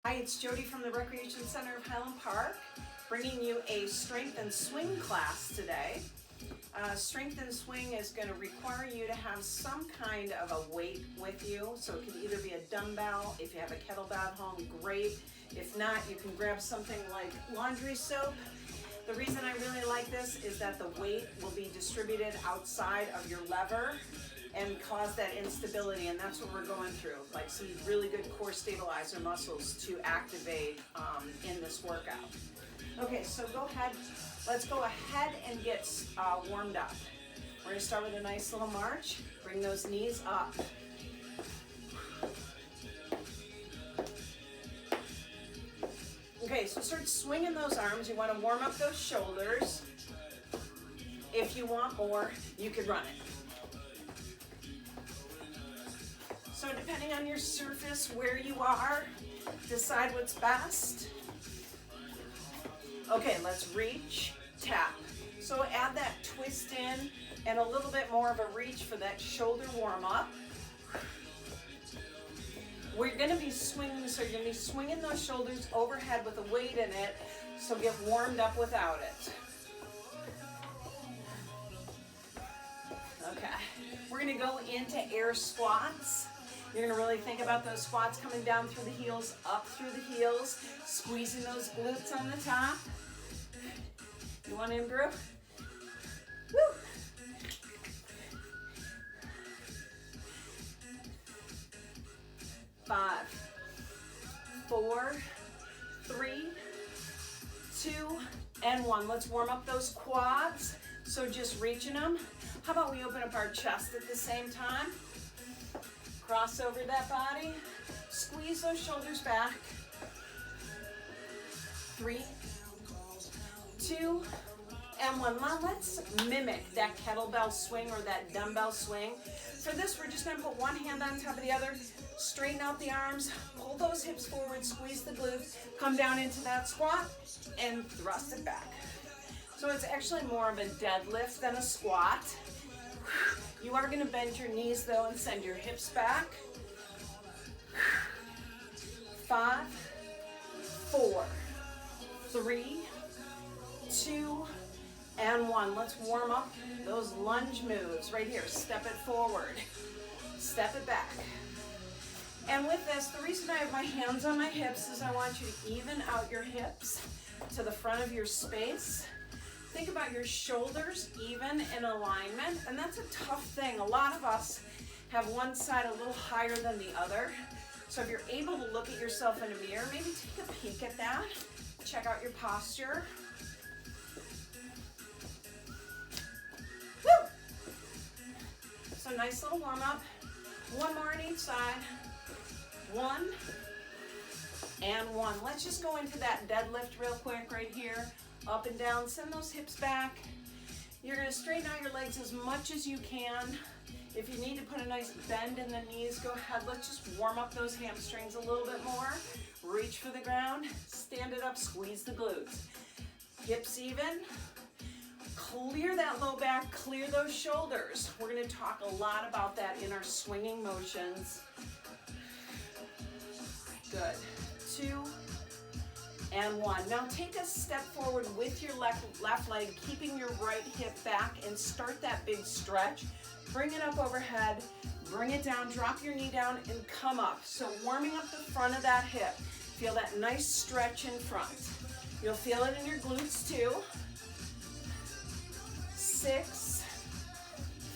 Hi, it's Jodi from the Recreation Center of Highland Park, bringing you a strength and swing class today. Strength and swing is going to require you to have some kind of a weight with you. So it can either be a dumbbell. If you have a kettlebell at home, great. If not, you can grab something like laundry soap. The reason I really like this is that the weight will be distributed outside of your lever and cause that instability, and that's what we're going through, like some really good core stabilizer muscles to activate in this workout. Okay, so go ahead, let's go ahead and get warmed up. We're gonna start with a nice little march. Bring those knees up. Okay, so start swinging those arms. You wanna warm up those shoulders. If you want more, you could run it. So depending on your surface, where you are, decide what's best. Okay, let's reach, tap. So add that twist in and a little bit more of a reach for that shoulder warm up. We're gonna be swinging, so you're gonna be swinging those shoulders overhead with a weight in it, so get warmed up without it. Okay, we're gonna go into air squats. You're gonna really think about those squats coming down through the heels, up through the heels, squeezing those glutes on the top. You want in, group? Woo! Five, 4, 3, 2, and 1. Let's warm up those quads. So just reaching them. How about we open up our chest at the same time? Cross over that body, squeeze those shoulders back. 3, 2, and 1. Now let's mimic that kettlebell swing or that dumbbell swing. For this, we're just gonna put one hand on top of the other, straighten out the arms, pull those hips forward, squeeze the glutes, come down into that squat, and thrust it back. So it's actually more of a deadlift than a squat. You are going to bend your knees though and send your hips back. 5, 4, 3, 2, and 1. Let's warm up those lunge moves right here. Step it forward, step it back. And with this, the reason I have my hands on my hips is I want you to even out your hips to the front of your space. Think about your shoulders even in alignment, and that's a tough thing. A lot of us have one side a little higher than the other. So if you're able to look at yourself in a mirror, maybe take a peek at that. Check out your posture. Woo! So nice little warm up. One more on each side. 1 and 1. Let's just go into that deadlift real quick right here. Up and down, send those hips back. You're gonna straighten out your legs as much as you can. If you need to put a nice bend in the knees, go ahead. Let's just warm up those hamstrings a little bit more. Reach for the ground, stand it up, squeeze the glutes. Hips even. Clear that low back, clear those shoulders. We're gonna talk a lot about that in our swinging motions. Good. 2, and 1. Now take a step forward with your left leg, keeping your right hip back, and start that big stretch. Bring it up overhead, bring it down, drop your knee down, and come up. So warming up the front of that hip. Feel that nice stretch in front. You'll feel it in your glutes too. 6,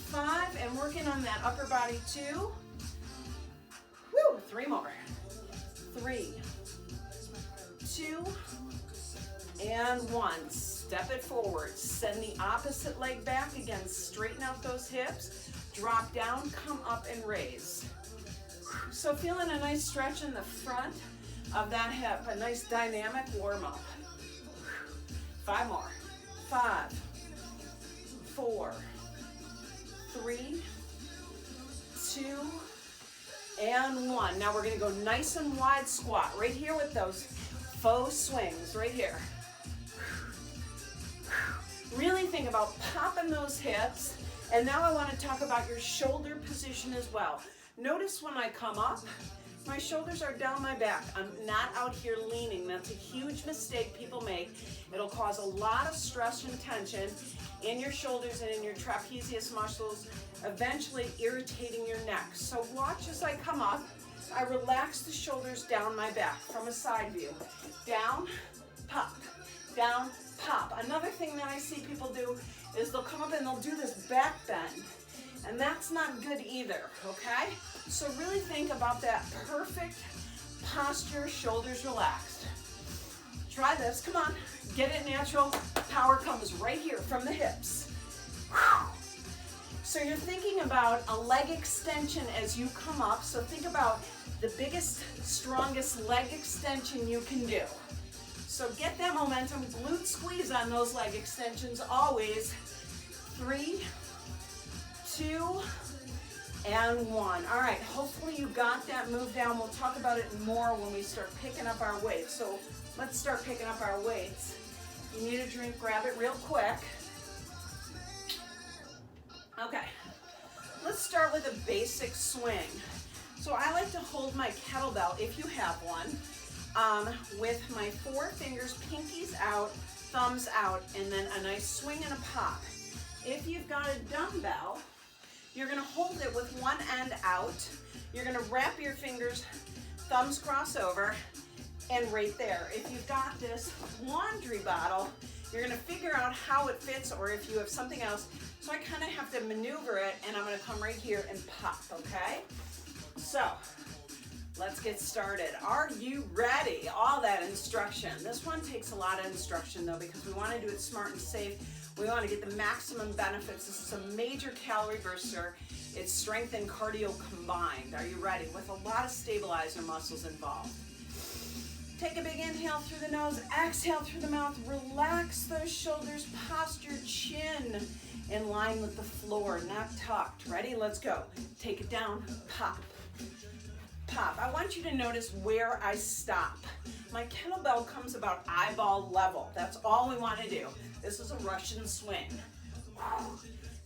5, and working on that upper body too. Woo, 3 more. 3, 2, and 1. Step it forward. Send the opposite leg back. Again, straighten out those hips. Drop down, come up, and raise. So feeling a nice stretch in the front of that hip. A nice dynamic warm up. 5 more. 5, 4, 3, 2, and 1. Now we're going to go nice and wide squat right here with those faux swings right here. Really think about popping those hips. And now I want to talk about your shoulder position as well. Notice when I come up, my shoulders are down my back. I'm not out here leaning. That's a huge mistake people make. It'll cause a lot of stress and tension in your shoulders and in your trapezius muscles, eventually irritating your neck. So watch as I come up. I relax the shoulders down my back from a side view. Down, pop, down, pop. Another thing that I see people do is they'll come up and they'll do this back bend. And that's not good either, okay? So really think about that perfect posture, shoulders relaxed. Try this, come on. Get it natural. Power comes right here from the hips. So you're thinking about a leg extension as you come up. So think about the biggest, strongest leg extension you can do. So get that momentum, glute squeeze on those leg extensions always. 3, 2, and 1. All right, hopefully you got that move down. We'll talk about it more when we start picking up our weights. So let's start picking up our weights. You need a drink, grab it real quick. Okay, let's start with a basic swing. So I like to hold my kettlebell, if you have one, with my 4 fingers, pinkies out, thumbs out, and then a nice swing and a pop. If you've got a dumbbell, you're gonna hold it with one end out. You're gonna wrap your fingers, thumbs cross over, and right there. If you've got this laundry bottle, you're gonna figure out how it fits, or if you have something else. So I kind of have to maneuver it, and I'm gonna come right here and pop, okay? So, let's get started. Are you ready? All that instruction. This one takes a lot of instruction though, because we wanna do it smart and safe. We want to get the maximum benefits. This is a major calorie burster. It's strength and cardio combined. Are you ready? With a lot of stabilizer muscles involved. Take a big inhale through the nose, exhale through the mouth. Relax those shoulders, posture, chin in line with the floor, not tucked. Ready? Let's go. Take it down, pop, pop. I want you to notice where I stop. My kettlebell comes about eyeball level. That's all we want to do. This is a Russian swing.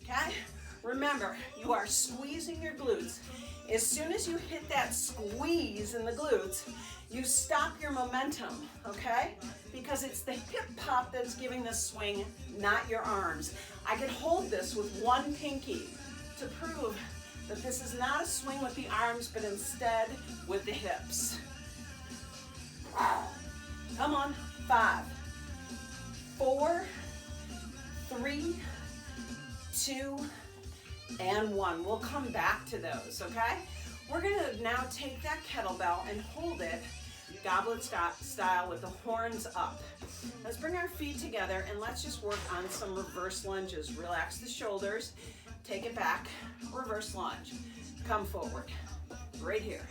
Okay? Remember, you are squeezing your glutes. As soon as you hit that squeeze in the glutes, you stop your momentum, okay? Because it's the hip pop that's giving this swing, not your arms. I could hold this with one pinky to prove that this is not a swing with the arms, but instead with the hips. Come on, 5, 4, 3, 2, and 1. We'll come back to those, okay? We're gonna now take that kettlebell and hold it goblet style with the horns up. Let's bring our feet together and let's just work on some reverse lunges. Relax the shoulders, take it back, reverse lunge. Come forward, right here.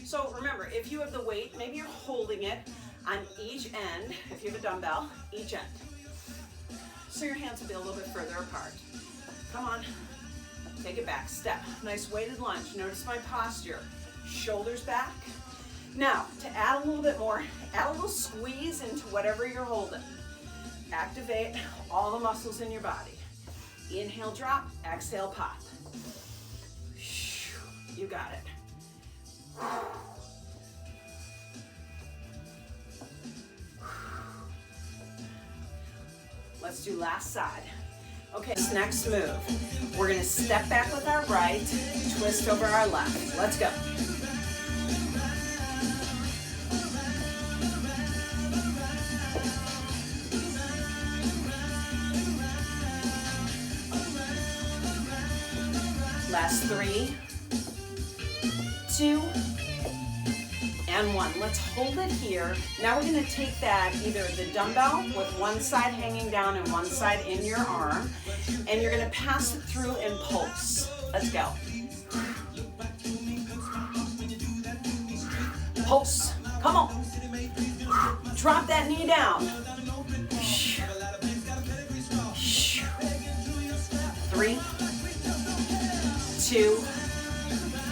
So remember, if you have the weight, maybe you're holding it on each end, if you have a dumbbell, each end. So your hands will be a little bit further apart. Come on, take it back, step. Nice weighted lunge. Notice my posture, shoulders back. Now, to add a little bit more, add a little squeeze into whatever you're holding. Activate all the muscles in your body. Inhale, drop, exhale, pop. You got it. Let's do last side. Okay, this next move, we're gonna step back with our right, twist over our left. Let's go. Last 3, 2, and 1. Let's hold it here. Now we're going to take that, either the dumbbell with one side hanging down and one side in your arm, and you're going to pass it through and pulse. Let's go. Pulse. Come on. Drop that knee down. 3, 2,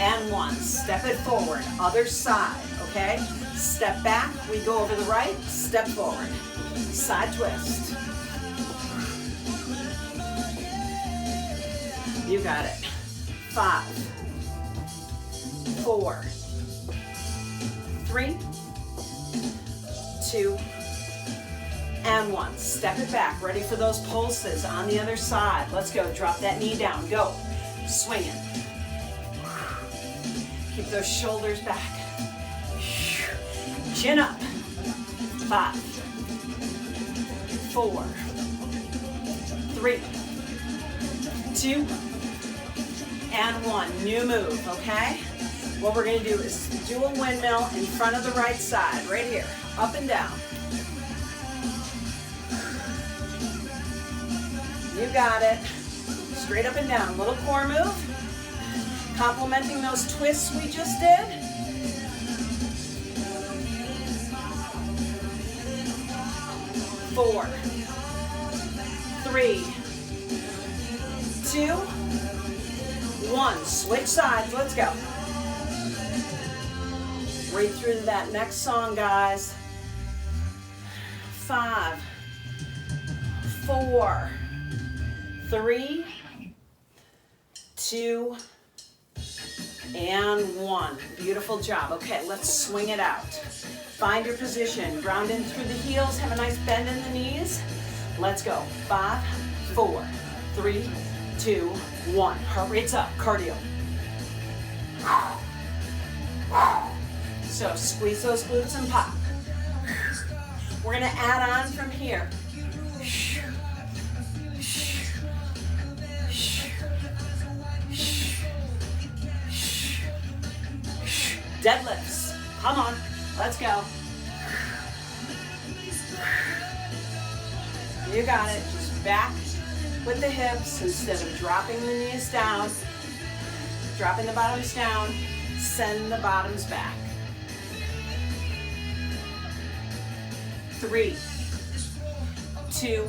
and 1. Step it forward. Other side, okay? Step back. We go over the right. Step forward. Side twist. You got it. 5, 4, 3, 2, and 1. Step it back. Ready for those pulses on the other side. Let's go. Drop that knee down. Go. Swing it. Keep those shoulders back. Chin up. 5, 4, 3, 2, and 1. New move, okay? What we're going to do is do a windmill in front of the right side, right here. Up and down. You got it. Straight up and down. Little core move. Complementing those twists we just did. Four, 3, 2, 1. Switch sides. Let's go. Right through to that next song, guys. 5, 4, 3, 2, and 1. Beautiful job. Okay, let's swing it out. Find your position. Ground in through the heels. Have a nice bend in the knees. Let's go. 5, 4, 3, 2, 1. Heart rate's up. Cardio. So squeeze those glutes and pop. We're going to add on from here. Deadlifts. Come on. Let's go. You got it. Just back with the hips instead of dropping the knees down. Dropping the bottoms down. Send the bottoms back. 3, 2,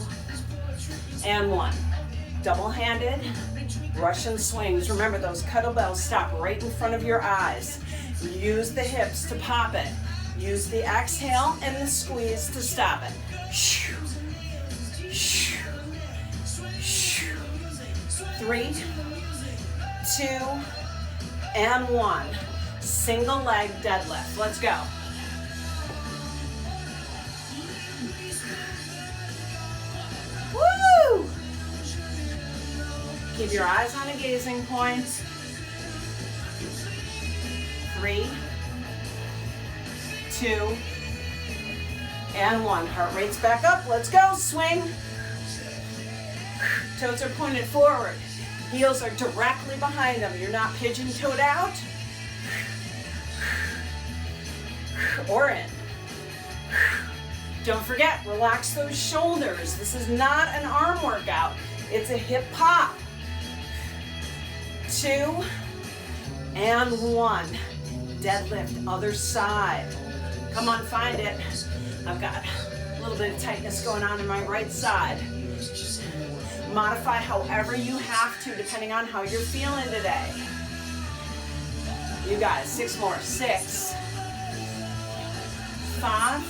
and 1. Double-handed Russian swings. Remember, those kettlebells stop right in front of your eyes. Use the hips to pop it. Use the exhale and the squeeze to stop it. 3, 2, and 1. Single leg deadlift. Let's go. Woo! Keep your eyes on a gazing point. 3, 2, and 1. Heart rate's back up. Let's go. Swing. Toes are pointed forward. Heels are directly behind them. You're not pigeon-toed out or in. Don't forget, relax those shoulders. This is not an arm workout. It's a hip pop. 2, and 1. Deadlift, other side. Come on, find it. I've got a little bit of tightness going on in my right side. Modify however you have to, depending on how you're feeling today. You guys, 6 more. 6, 5,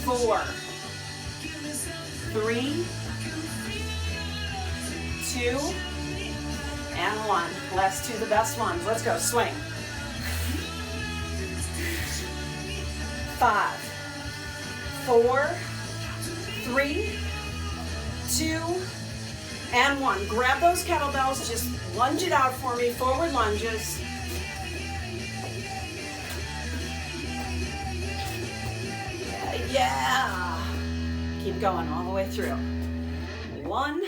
4, 3, 2, and 1. Last 2, the best ones. Let's go. Swing. 5, 4, 3, 2, and 1. Grab those kettlebells. Just lunge it out for me. Forward lunges. Yeah. Keep going all the way through. 1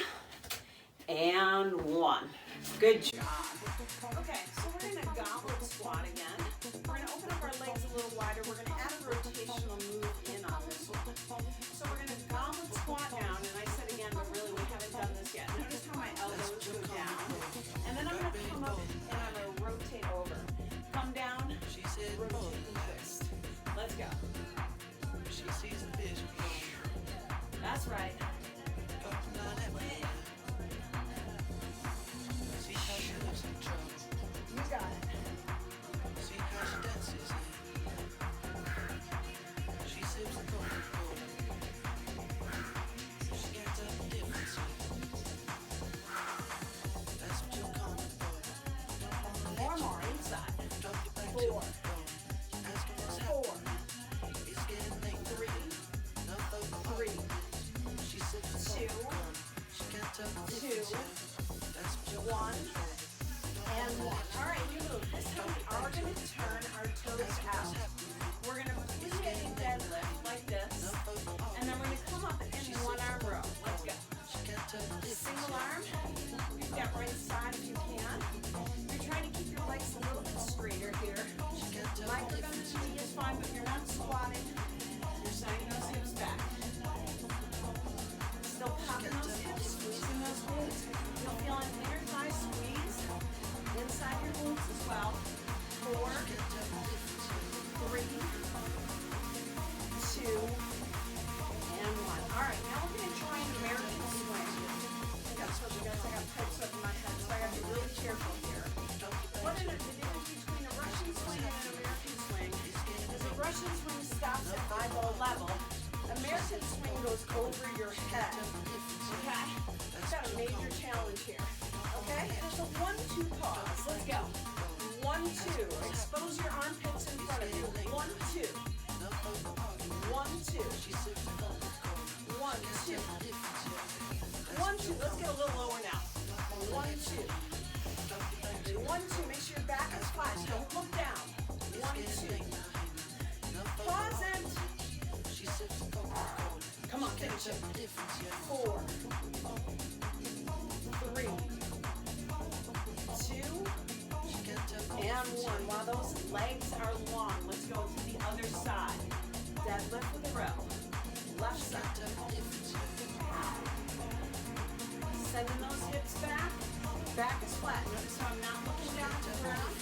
and 1. Good job. Okay, so we're going to goblet squat again. We're going to open up our legs a little wider. We're going to add a rotational move in on this one. So we're going to goblet squat down, and I said again, but really we haven't done this yet. Notice how my elbows go down. And then I'm going to come up and I'm going to rotate over. Come down, rotate and twist. Let's go. That's right. You got it. More. hip swing goes over your head. Okay? We've got a major challenge here. Okay? And it's a 1-2 pause. Let's go. 1-2. Expose your armpits in front of you. 1-2. 1-2. 1-2. 1-2. Let's get a little lower now. 1-2. 1-2. Make sure your back is flat. Don't look down. 1-2. Pause and come on, finish it. 4, 3, 2, and 1. While those legs are long, let's go to the other side. Deadlift with a row. Left side. Sending those hips back. Back is flat. Notice how I'm not looking down to the ground.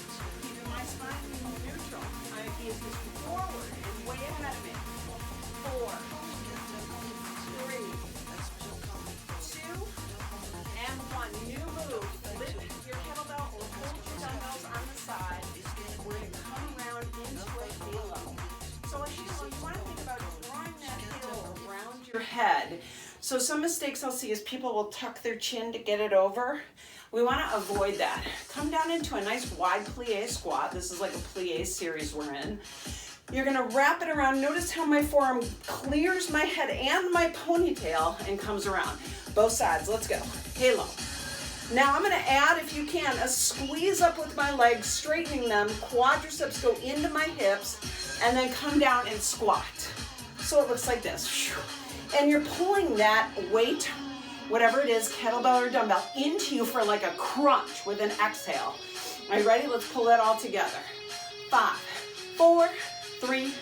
Keeping my spine neutral. My gaze is forward and way ahead of me. 4, 3, 2, and 1. New move. Lift your kettlebell or hold your dumbbells on the side. We're going to come around into a halo. So a halo, you want to think about drawing that halo around your head. So some mistakes I'll see is people will tuck their chin to get it over. We want to avoid that. Come down into a nice wide plie squat. This is like a plie series we're in. You're going to wrap it around. Notice how my forearm clears my head and my ponytail and comes around. Both sides. Let's go. Halo. Now I'm going to add, if you can, a squeeze up with my legs, straightening them. Quadriceps go into my hips and then come down and squat. So it looks like this. And you're pulling that weight, whatever it is, kettlebell or dumbbell, into you for like a crunch with an exhale. Are you ready? Let's pull that all together. 5, 4, 3,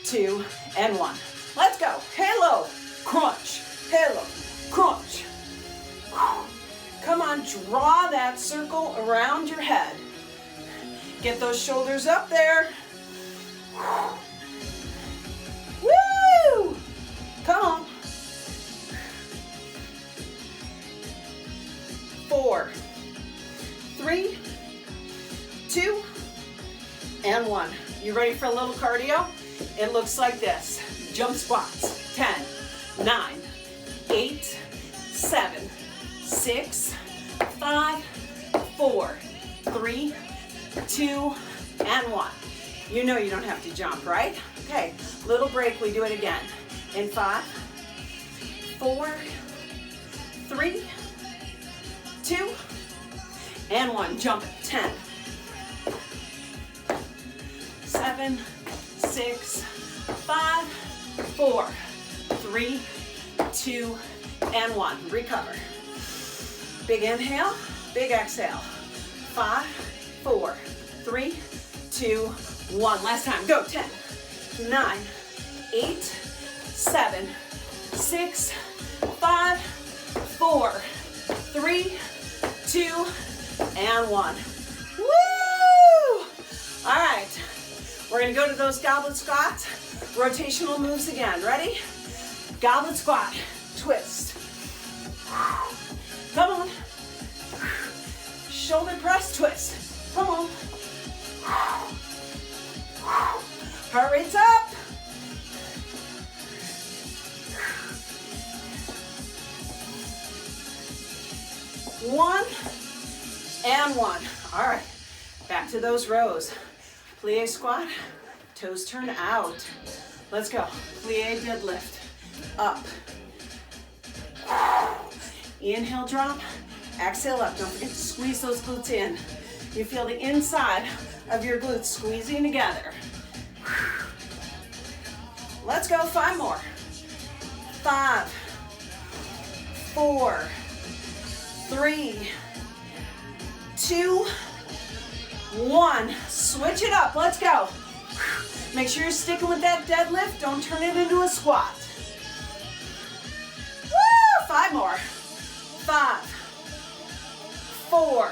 2, and 1. Let's go. Halo, crunch, halo, crunch. Come on, draw that circle around your head. Get those shoulders up there. Woo! Come on. 4, 3, 2, and 1. You ready for a little cardio? It looks like this. Jump squats. 10, 9, 8, 7, 6, 5, 4, 3, 2, and 1. You know you don't have to jump, right? Okay, little break, we do it again. In 5, 4, 3, 2, and 1. Jump it. 10, 7, 6, 5, 4, 3, 2, and 1. Recover. Big inhale, big exhale. 5, 4, 3, 2, 1. Last time. Go. 10, 9, 8, 7, 6, 5, 4, 3, 2, and 1. Woo! All right. We're going to go to those goblet squats. Rotational moves again. Ready? Goblet squat. Twist. Come on. Shoulder press, twist. Come on. Heart rate's up. One and 1. All right. Back to those rows. Plie squat. Toes turn out. Let's go. Plie deadlift. Up. Inhale, drop. Exhale up. Don't forget to squeeze those glutes in. You feel the inside of your glutes squeezing together. Let's go. 5 more. 5, 4, 3, 2, 1. Switch it up. Let's go. Make sure you're sticking with that deadlift. Don't turn it into a squat. Woo! 5 more. 5, 4,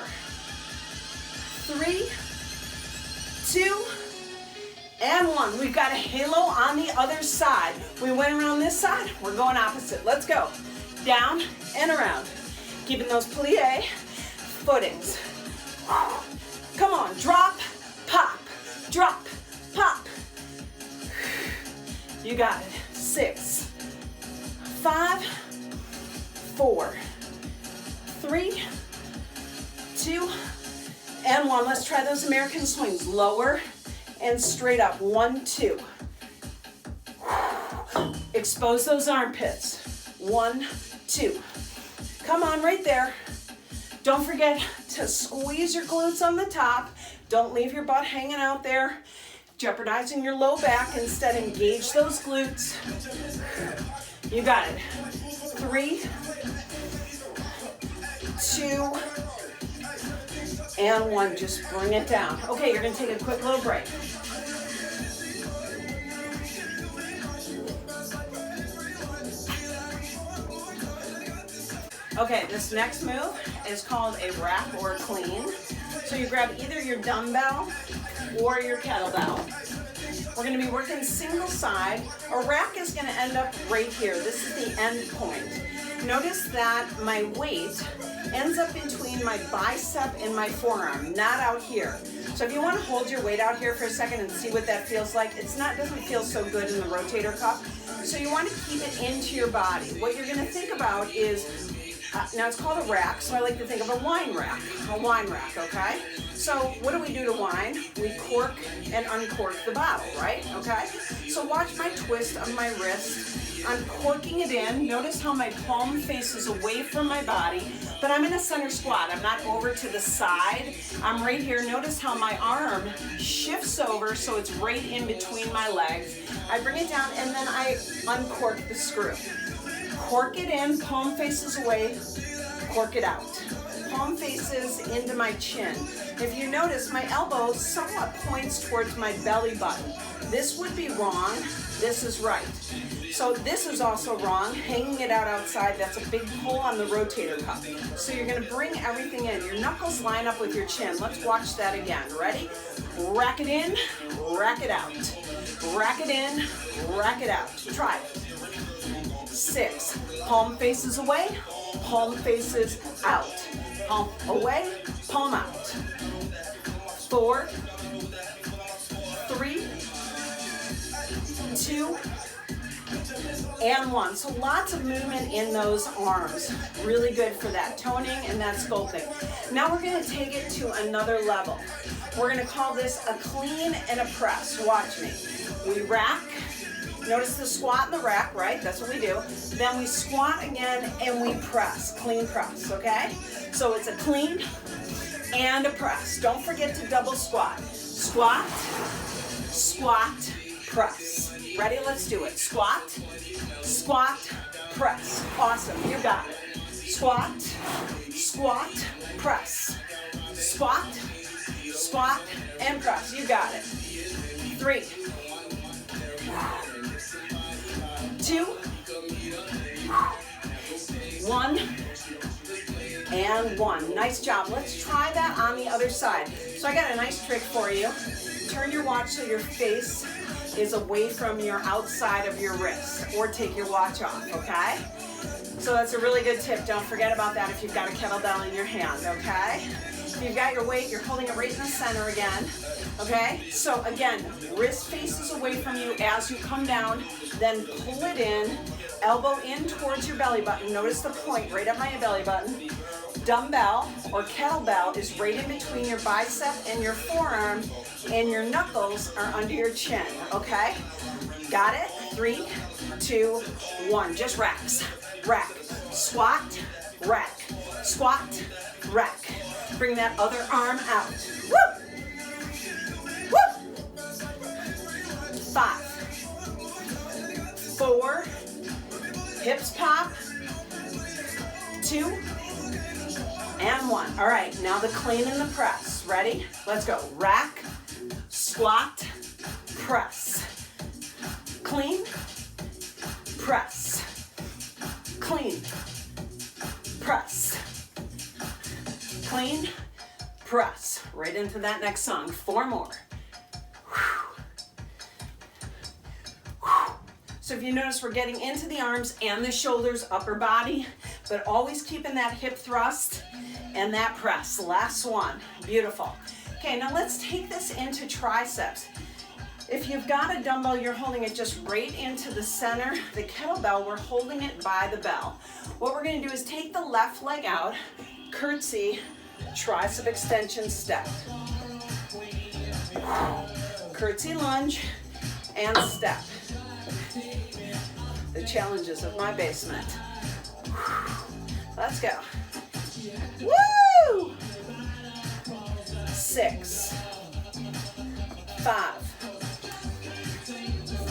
3, 2, and 1. We've got a halo on the other side. We went around this side. We're going opposite. Let's go. Down and around. Keeping those plie footings. Come on. Drop, pop, drop, pop. You got it. 6, 5, 4, 3, 2, and 1. Let's try those American swings. Lower and straight up. 1, 2. Expose those armpits. 1, 2. Come on, right there. Don't forget to squeeze your glutes on the top. Don't leave your butt hanging out there, jeopardizing your low back. Instead, engage those glutes. You got it. 3, 2, and 1. Just bring it down. Okay, you're gonna take a quick little break. Okay, this next move is called a rack or clean. So you grab either your dumbbell or your kettlebell. We're going to be working single side. A rack is going to end up right here. This is the end point. Notice that my weight ends up between my bicep and my forearm, not out here. So if you want to hold your weight out here for a second and see what that feels like, doesn't feel so good in the rotator cuff. So you want to keep it into your body. What you're going to think about is, now it's called a rack, so I like to think of a wine rack, okay? So what do we do to wine? We cork and uncork the bottle, right? Okay? So watch my twist of my wrist. I'm corking it in. Notice how my palm faces away from my body, but I'm in a center squat. I'm not over to the side. I'm right here. Notice how my arm shifts over so it's right in between my legs. I bring it down and then I uncork the screw. Cork it in, palm faces away, cork it out. Palm faces into my chin. If you notice, my elbow somewhat points towards my belly button. This would be wrong, this is right. So this is also wrong, hanging it out outside, that's a big pull on the rotator cuff. So you're gonna bring everything in. Your knuckles line up with your chin. Let's watch that again. Ready? Rack it in, rack it out. Rack it in, rack it out. Try it. 6, palm faces away, palm faces out. Palm away, palm out. 4, 3, 2, and 1. So lots of movement in those arms. Really good for that toning and that sculpting. Now we're going to take it to another level. We're going to call this a clean and a press. Watch me. We rack. Notice the squat and the rack, right? That's what we do. Then we squat again and we press. Clean press, okay? So it's a clean and a press. Don't forget to double squat. Squat, squat, press. Ready? Let's do it. Squat, squat, press. Awesome. You got it. Squat, squat, press. Squat, squat, and press. You got it. 3, 2, 1, and 1. Nice job. Let's try that on the other side. So I got a nice trick for you. Turn your watch so your face is away from your outside of your wrist, or take your watch off, okay? So that's a really good tip. Don't forget about that if you've got a kettlebell in your hand, okay? If you've got your weight, you're holding it right in the center again, okay? So again, wrist faces away from you as you come down, then pull it in, elbow in towards your belly button. Notice the point right up my belly button. Dumbbell or kettlebell is right in between your bicep and your forearm, and your knuckles are under your chin, okay? Got it? 3, 2, 1. Just racks. Rack. Squat, rack. Squat, rack. Bring that other arm out. Woo! Woo! 5, 4, hips pop, 2, and 1. All right, now the clean and the press. Ready? Let's go. Rack, squat, press. Clean, press. Clean, press. Clean, press. Right into that next song. 4 more. So if you notice, we're getting into the arms and the shoulders, upper body, but always keeping that hip thrust and that press. Last one. Beautiful. Okay, now let's take this into triceps. If you've got a dumbbell, you're holding it just right into the center. The kettlebell, we're holding it by the bell. What we're gonna do is take the left leg out, curtsy, tricep extension step. Curtsy lunge and step. The challenges of my basement. Let's go. Woo! 6, 5,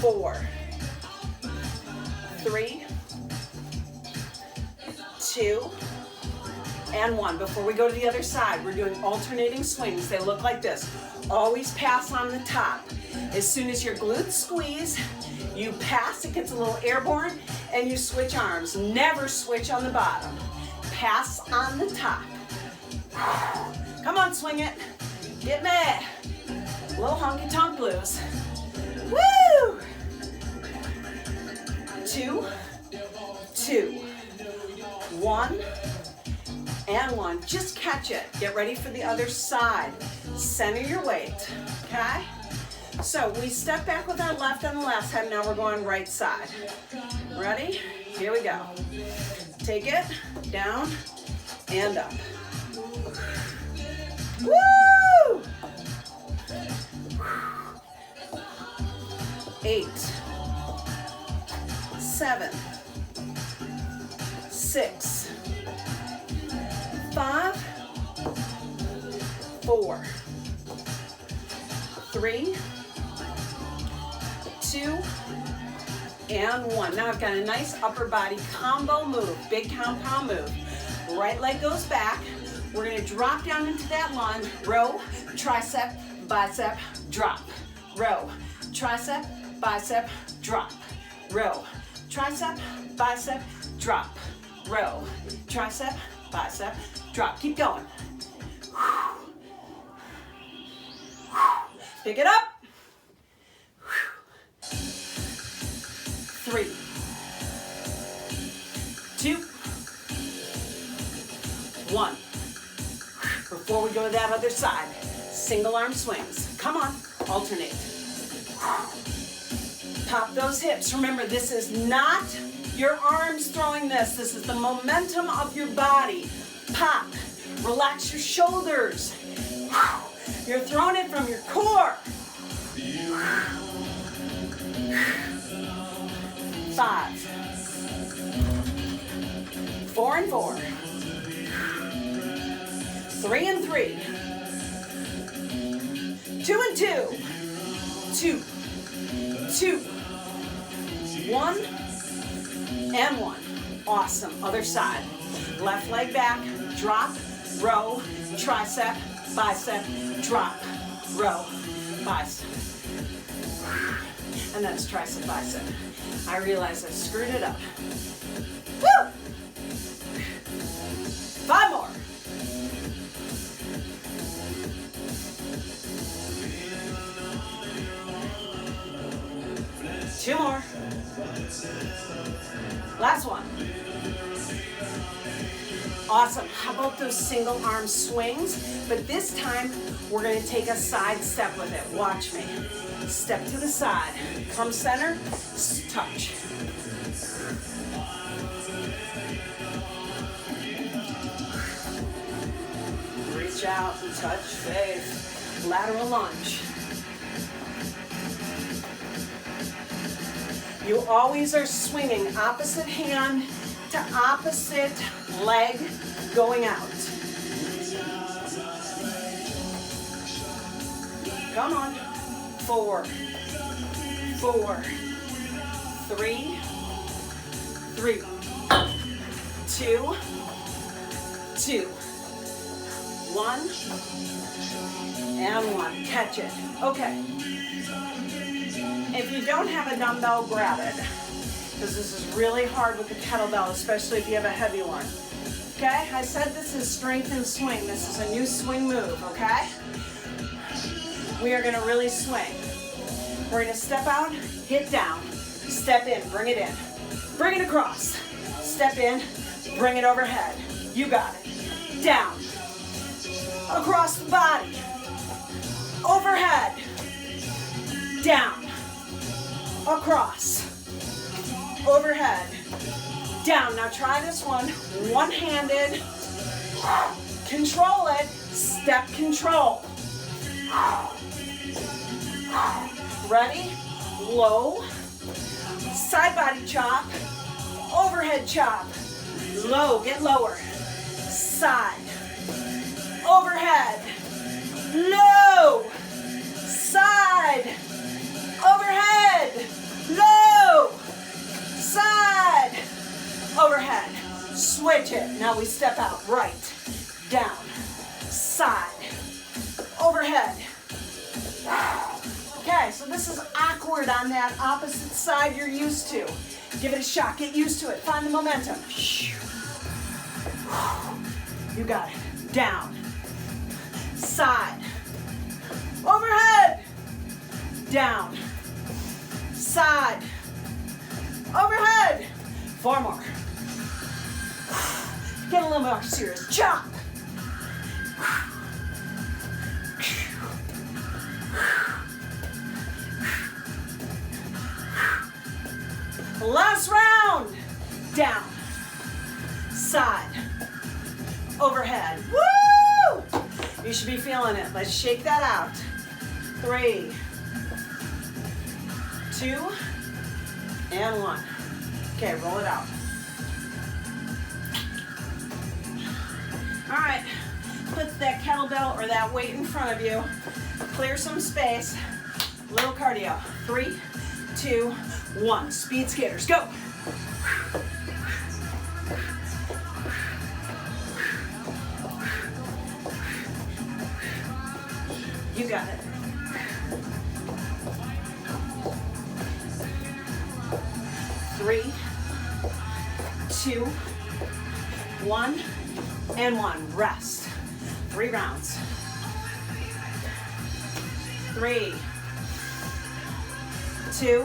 4, 3, 2, and 1. Before we go to the other side, we're doing alternating swings. They look like this. Always pass on the top. As soon as your glutes squeeze, you pass, it gets a little airborne, and you switch arms. Never switch on the bottom. Pass on the top. Come on, swing it. Get mad. Little honky tonk blues. Woo! 2, 2, 1, and 1. Just catch it. Get ready for the other side. Center your weight, okay? So we step back with our left on the left side. Now we're going right side. Ready? Here we go. Take it down and up. Woo! 8, 7, 6, 5, 4, 3, 2, and 1. Now I've got a nice upper body combo move, big compound move. Right leg goes back. We're gonna drop down into that lunge. Row, tricep, bicep, drop. Row, tricep, bicep, drop. Row, tricep, bicep, drop. Row, tricep, bicep, drop. Keep going. Pick it up. 3, 2, 1. Before we go to that other side, single arm swings. Come on, alternate. Pop those hips. Remember, this is not your arms throwing this. This is the momentum of your body. Pop. Relax your shoulders. You're throwing it from your core. 5, 4 and 4, 3 and 3, 2 and 2, 2, 2, 1, and 1. Awesome. Other side. Left leg back, drop, row, tricep, bicep, drop, row, bicep. And that's tricep, bicep. I realize I screwed it up. Woo! 5 more. 2 more. Last one. Awesome. How about those single arm swings? But this time, we're going to take a side step with it. Watch me. Step to the side. Come center, touch. Reach out and touch face. Lateral lunge. You always are swinging opposite hand to opposite leg going out. Come on. 4, 4, 3, 3, 2, 2, 1, and 1. Catch it. Okay. If you don't have a dumbbell, grab it. Because this is really hard with the kettlebell, especially if you have a heavy one. Okay? I said this is strength and swing. This is a new swing move, okay? We are going to really swing. We're going to step out, hit down, step in, bring it in. Bring it across. Step in, bring it overhead. You got it. Down. Across the body. Overhead. Down. across, overhead, down. Now try this one, one-handed, control it, step control. Ready? Low, side body chop, overhead chop, low, get lower, side, overhead, low, side, overhead, low, side, overhead. Switch it. Now we step out. Right, down, side, overhead. Okay, so this is awkward on that opposite side you're used to. Give it a shot. Get used to it. Find the momentum. You got it. Down, side, overhead, down, side, overhead. 4 more. Get a little more serious. Jump. Last round. Down, side, overhead. Woo! You should be feeling it. Let's shake that out. 3, 2, and 1. Okay, roll it out. All right, put that kettlebell or that weight in front of you. Clear some space. Little cardio. 3, 2, 1. Speed skaters, go. You got it. Three, 2, 1, and 1. Rest. 3 rounds. 3, 2,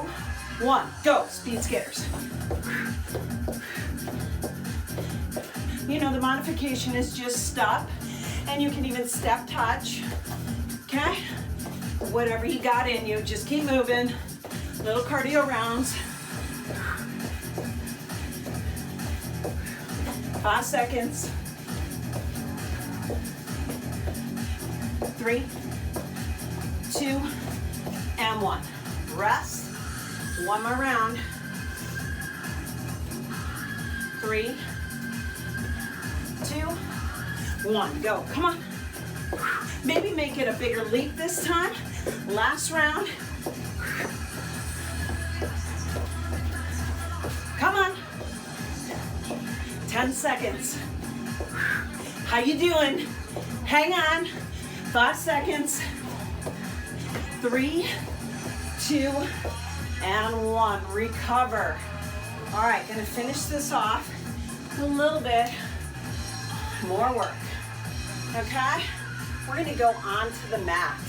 1. Go. Speed skaters. You know, the modification is just stop, and you can even step touch. Okay? Whatever you got in you, just keep moving. Little cardio rounds. 5 seconds. 3, 2, and 1. Rest. 1 more round. 3, 2, 1. Go. Come on. Maybe make it a bigger leap this time. Last round. Come on. 10 seconds. How you doing? Hang on. 5 seconds. 3, 2, and 1. Recover. All right, gonna finish this off with a little bit more work. Okay? We're gonna go onto the mat.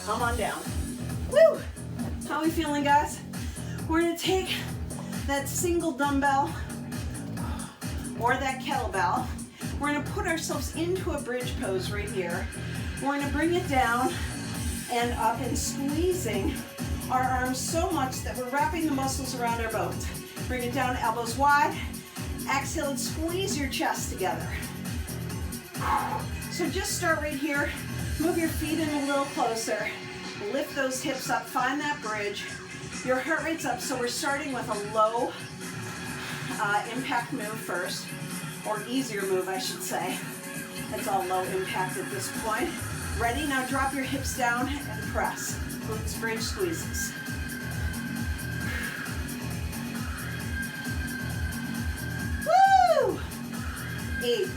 Come on down. Woo! How are we feeling, guys? We're gonna take that single dumbbell or that kettlebell. We're gonna put ourselves into a bridge pose right here. We're gonna bring it down and up and squeezing our arms so much that we're wrapping the muscles around our bones. Bring it down, elbows wide. Exhale and squeeze your chest together. So just start right here. Move your feet in a little closer. Lift those hips up, find that bridge. Your heart rate's up, so we're starting with a low impact move first, or easier move, I should say. It's all low impact at this point. Ready? Now drop your hips down and press. Glutes bridge squeezes. Woo! 8,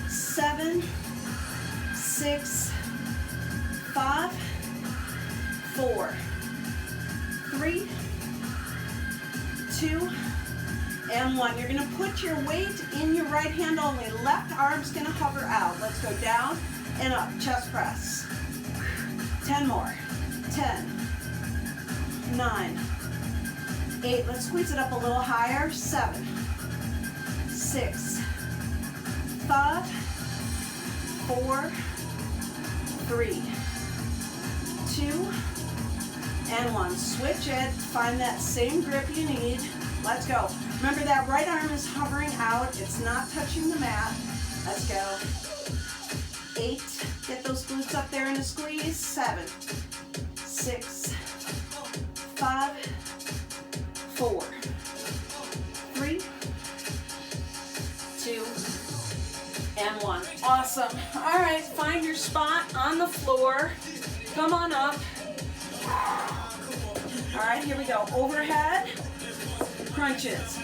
7, 6, 5, 4, 3, 2, and 1. You're gonna put your weight in your right hand only. Left arm's gonna hover out. Let's go down and up, chest press. 10 more. 10, 9, 8. Let's squeeze it up a little higher. 7, 6, 5, 4, 3, 2, and one. Switch it, find that same grip you need. Let's go. Remember that right arm is hovering out, it's not touching the mat. Let's go. 8, get those glutes up there in a squeeze. 7, 6, 5, 4, 3, 2, and 1. Awesome. All right, find your spot on the floor. Come on up. All right, here we go. Overhead, crunches.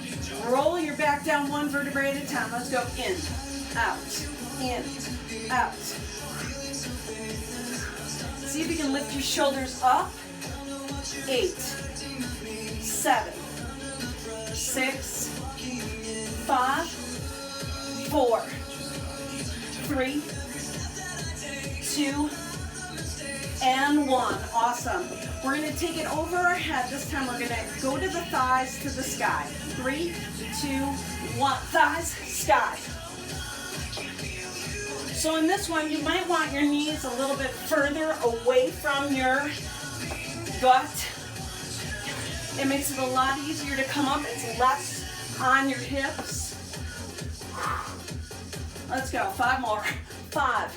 Roll your back down one vertebrae at a time. Let's go. In, out, in, out. See if you can lift your shoulders up. 8, 7, 6, 5, 4, 3, 2, and 1. Awesome. We're going to take it over our head. This time we're going to go to the thighs to the sky. 3, 2, 1. Thighs, sky. So in this one, you might want your knees a little bit further away from your gut. It makes it a lot easier to come up. It's less on your hips. Let's go. 5 more. 5,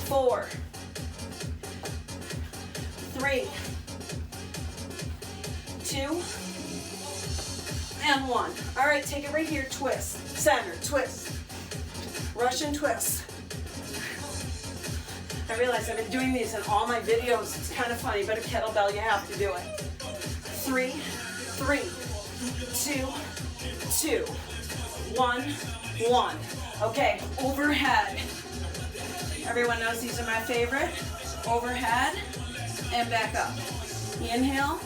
4, 3, 2, and 1. All right, take it right here. Twist. Center. Twist. Russian twist. I realize I've been doing these in all my videos. It's kind of funny, but a kettlebell, you have to do it. 3, 3, 2, 2, 1, 1. Okay, overhead. Everyone knows these are my favorite. Overhead and back up. Inhale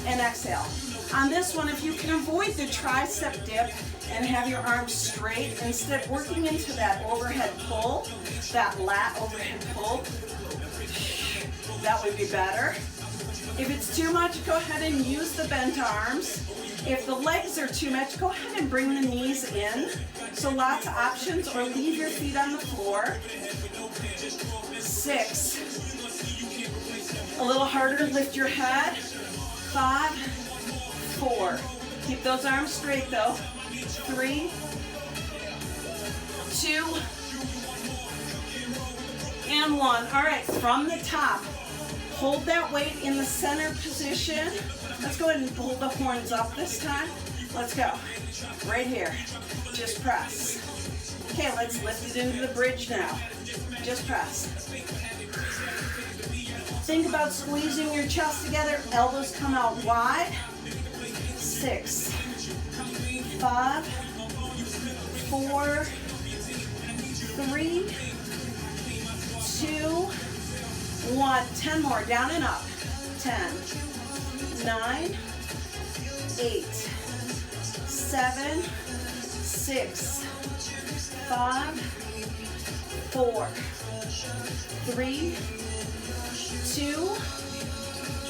and exhale. On this one, if you can avoid the tricep dip and have your arms straight, instead working into that overhead pull, that lat overhead pull, that would be better. If it's too much, go ahead and use the bent arms. If the legs are too much, go ahead and bring the knees in. So lots of options, or leave your feet on the floor. 6. A little harder, lift your head. 5, 4. Keep those arms straight though. 3, 2, and 1. All right, from the top, hold that weight in the center position. Let's go ahead and pull the horns up this time. Let's go. Right here. Just press. Okay, let's lift it into the bridge now. Just press. Think about squeezing your chest together. Elbows come out wide. 6, 5, 4, 3, 2, 1. 10 more. Down and up. 10, 9, 8, 7, 6, 5, 4, 3, 2,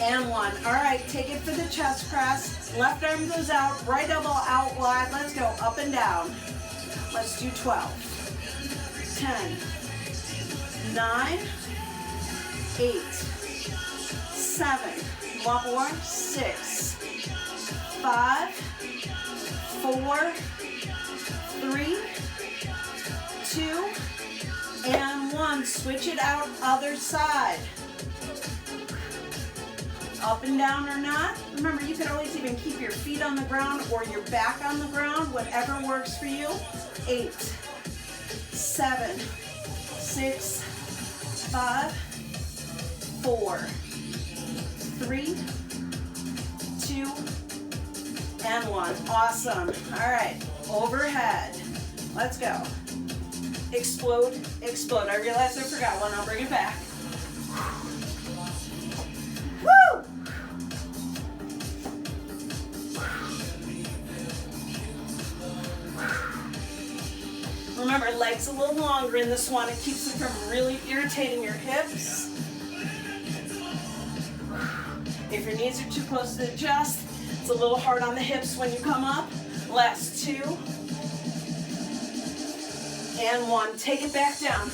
and 1. All right, take it for the chest press. Left arm goes out, right elbow out wide. Let's go up and down. Let's do 12, 10, 9, 8, 7, one more, 6, 5, 4, 3, 2, and 1. Switch it out, other side. Up and down or not. Remember, you can always even keep your feet on the ground or your back on the ground, whatever works for you. 8, 7, 6, 5, 4, 3, 2, and 1. Awesome. All right, overhead. Let's go. Explode, explode. I realized I forgot one. I'll bring it back. Woo! Remember, legs a little longer in this one. It keeps it from really irritating your hips. If your knees are too close to the chest, it's a little hard on the hips when you come up. Last 2. And 1. Take it back down.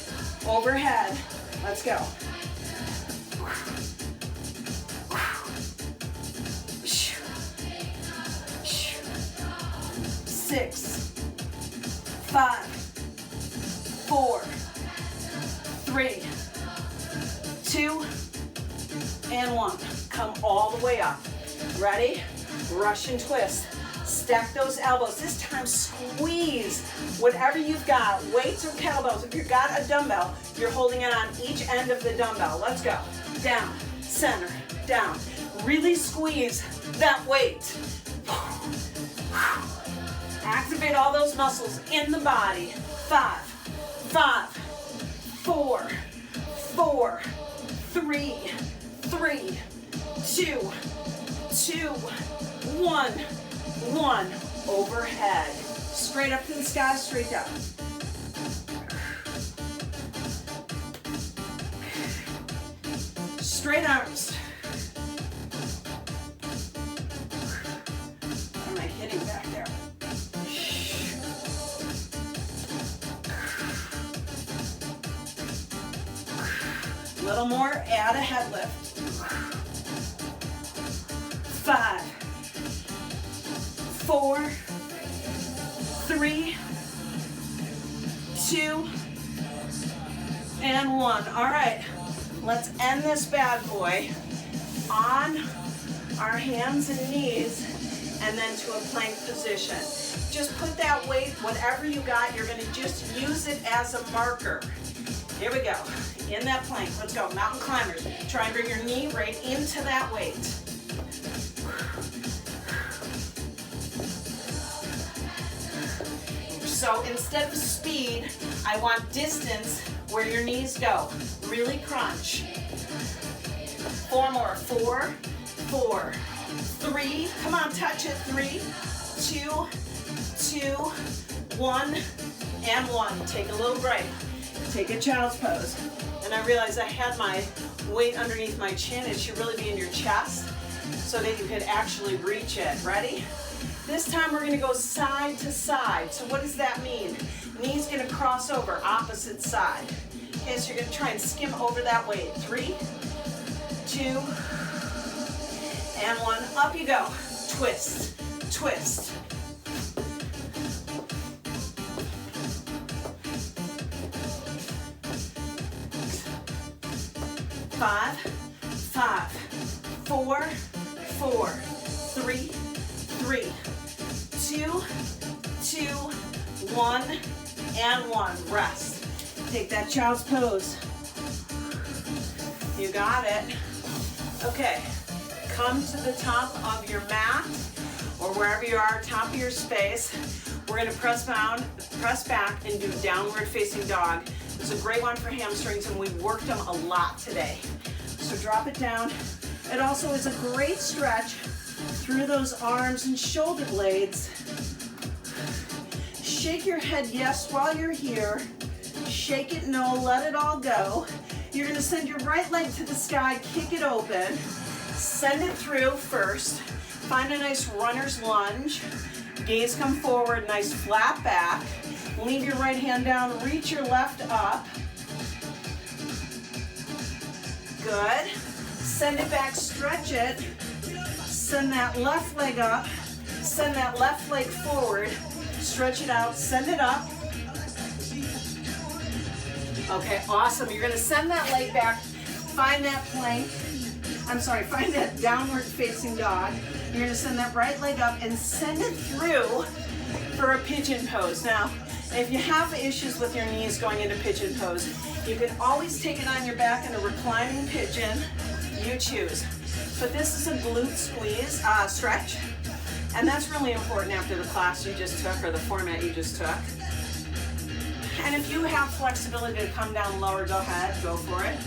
Overhead. Let's go. 6, 5, 4, 3, 2, and 1. Come all the way up. Ready? Russian twist. Stack those elbows. This time squeeze whatever you've got, weights or kettlebells. If you've got a dumbbell, you're holding it on each end of the dumbbell. Let's go. Down, center, down. Really squeeze that weight. Activate all those muscles in the body. 5, 5, 4, 4, 3, 3, 2, 2, 1, 1. Overhead. Straight up to the sky, straight down. Straight arms. What am I hitting back there? A little more, add a head lift. 5, 4, 3, 2, and 1. All right, let's end this bad boy on our hands and knees and then to a plank position. Just put that weight, whatever you got, you're gonna just use it as a marker. Here we go, in that plank. Let's go, mountain climbers. Try and bring your knee right into that weight. So instead of speed, I want distance where your knees go. Really crunch. 4 more. 4, 4, 3. Come on, touch it. 3, 2, 2, 1, and 1. Take a little break. Take a child's pose. And I realized I had my weight underneath my chin. It should really be in your chest so that you could actually reach it. Ready? This time we're gonna go side to side. So what does that mean? Knee's gonna cross over, opposite side. Okay, so you're gonna try and skim over that weight. 3, 2, and 1. Up you go. Twist, twist. 5, 5, 4, 4, 3, 3, 2, 2, 1, and 1. Rest. Take that child's pose. You got it. Okay, come to the top of your mat or wherever you are, top of your space. We're gonna press back and do downward facing dog. It's a great one for hamstrings and we've worked them a lot today. So drop it down. It also is a great stretch through those arms and shoulder blades. Shake your head yes while you're here. Shake it no, let it all go. You're gonna send your right leg to the sky, kick it open. Send it through first. Find a nice runner's lunge. Gaze come forward, nice flat back. Leave your right hand down, reach your left up. Good. Send it back, stretch it. Send that left leg up. Send that left leg forward. Stretch it out, send it up. Okay, awesome. You're gonna send that leg back, find that plank. Find that downward facing dog. You're gonna send that right leg up and send it through for a pigeon pose. Now, if you have issues with your knees going into pigeon pose, you can always take it on your back in a reclining pigeon. You choose. But this is a glute squeeze, stretch. And that's really important after the class you just took or the format you just took. And if you have flexibility to come down lower, go ahead, go for it.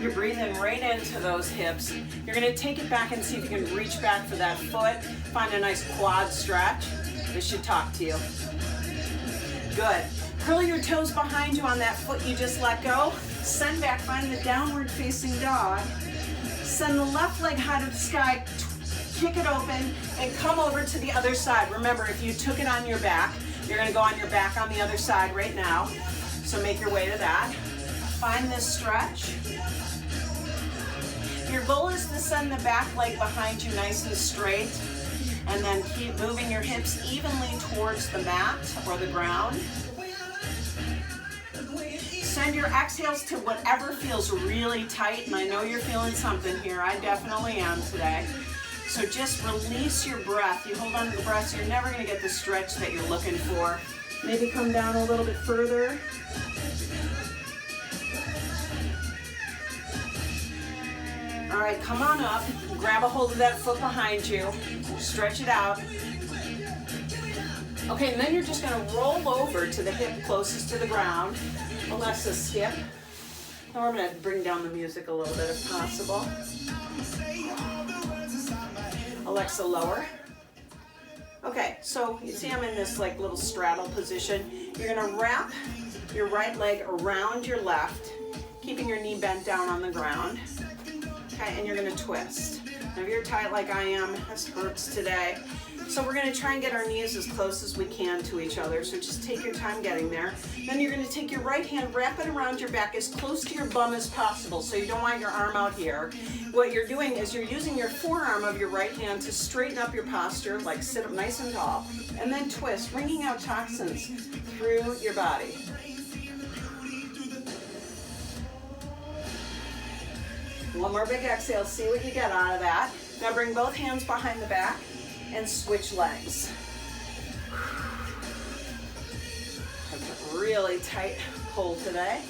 You're breathing right into those hips. You're gonna take it back and see if you can reach back for that foot. Find a nice quad stretch. This should talk to you. Good. Curl your toes behind you on that foot you just let go. Send back, find the downward facing dog. Send the left leg high to the sky, kick it open, and come over to the other side. Remember, if you took it on your back, you're gonna go on your back on the other side right now. So make your way to that. Find this stretch. Your goal is to send the back leg behind you nice and straight, and then keep moving your hips evenly towards the mat or the ground. Send your exhales to whatever feels really tight, and I know you're feeling something here. I definitely am today. So just release your breath. You hold on to the breath, so you're never going to get the stretch that you're looking for. Maybe come down a little bit further. All right, come on up. Grab a hold of that foot behind you. Stretch it out. Okay, and then you're just going to roll over to the hip closest to the ground. Alexa, skip. Now we're going to bring down the music a little bit if possible. Alexa, lower. Okay, so you see I'm in this like little straddle position. You're going to wrap your right leg around your left, keeping your knee bent down on the ground. Okay, and you're going to twist. Now if you're tight like I am, this hurts today. So we're going to try and get our knees as close as we can to each other. So just take your time getting there. Then you're going to take your right hand, wrap it around your back as close to your bum as possible. So you don't want your arm out here. What you're doing is you're using your forearm of your right hand to straighten up your posture, like sit up nice and tall, and then twist, wringing out toxins through your body. One more big exhale, see what you get out of that. Now bring both hands behind the back and switch legs. Have a really tight pull today.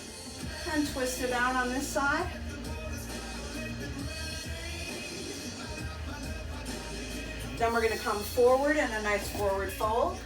And twist it out on this side. Then we're going to come forward in a nice forward fold.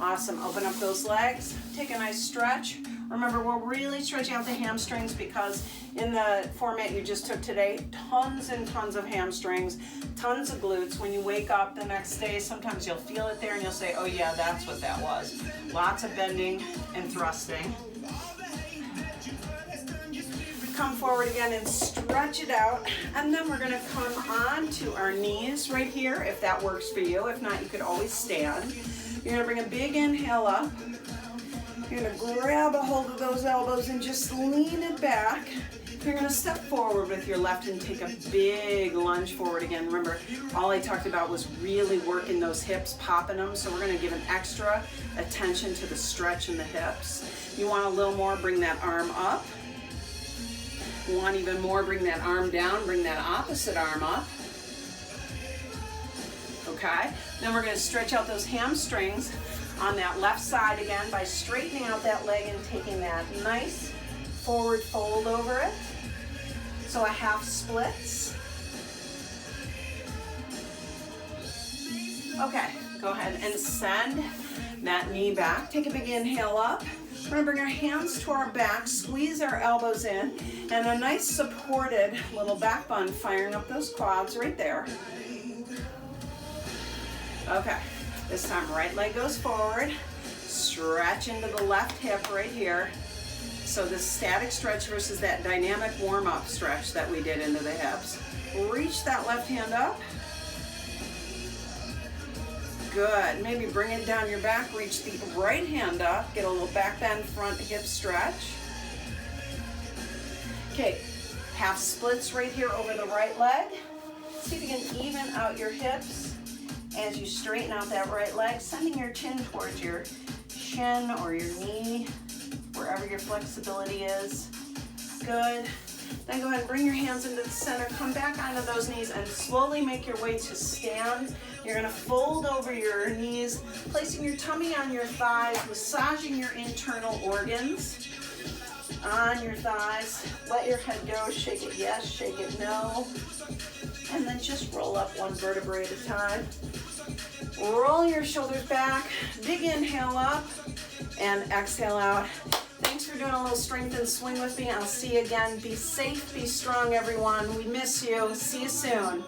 Awesome, open up those legs, take a nice stretch. Remember, we're really stretching out the hamstrings because in the format you just took today, tons and tons of hamstrings, tons of glutes. When you wake up the next day, sometimes you'll feel it there and you'll say, oh yeah, that's what that was. Lots of bending and thrusting. Come forward again and stretch it out. And then we're gonna come on to our knees right here, if that works for you. If not, you could always stand. You're gonna bring a big inhale up. You're gonna grab a hold of those elbows and just lean it back. You're gonna step forward with your left and take a big lunge forward again. Remember, all I talked about was really working those hips, popping them. So we're gonna give an extra attention to the stretch in the hips. You want a little more, bring that arm up. You want even more, bring that arm down, bring that opposite arm up. Okay, then we're gonna stretch out those hamstrings on that left side again by straightening out that leg and taking that nice forward fold over it. So a half splits. Okay, go ahead and send that knee back. Take a big inhale up. We're gonna bring our hands to our back, squeeze our elbows in, and a nice supported little back bend, firing up those quads right there. Okay, this time right leg goes forward, stretch into the left hip right here. So this static stretch versus that dynamic warm-up stretch that we did into the hips. Reach that left hand up. Good, maybe bring it down your back, reach the right hand up, get a little back bend front hip stretch. Okay, half splits right here over the right leg. See if you can even out your hips as you straighten out that right leg, sending your chin towards your shin or your knee, wherever your flexibility is. Good. Then go ahead and bring your hands into the center, come back onto those knees and slowly make your way to stand. You're gonna fold over your knees, placing your tummy on your thighs, massaging your internal organs on your thighs. Let your head go, shake it yes, shake it no. And then just roll up one vertebrae at a time. Roll your shoulders back, big inhale up, and exhale out. Thanks for doing a little strength and swing with me. I'll see you again. Be safe, be strong, everyone. We miss you. See you soon.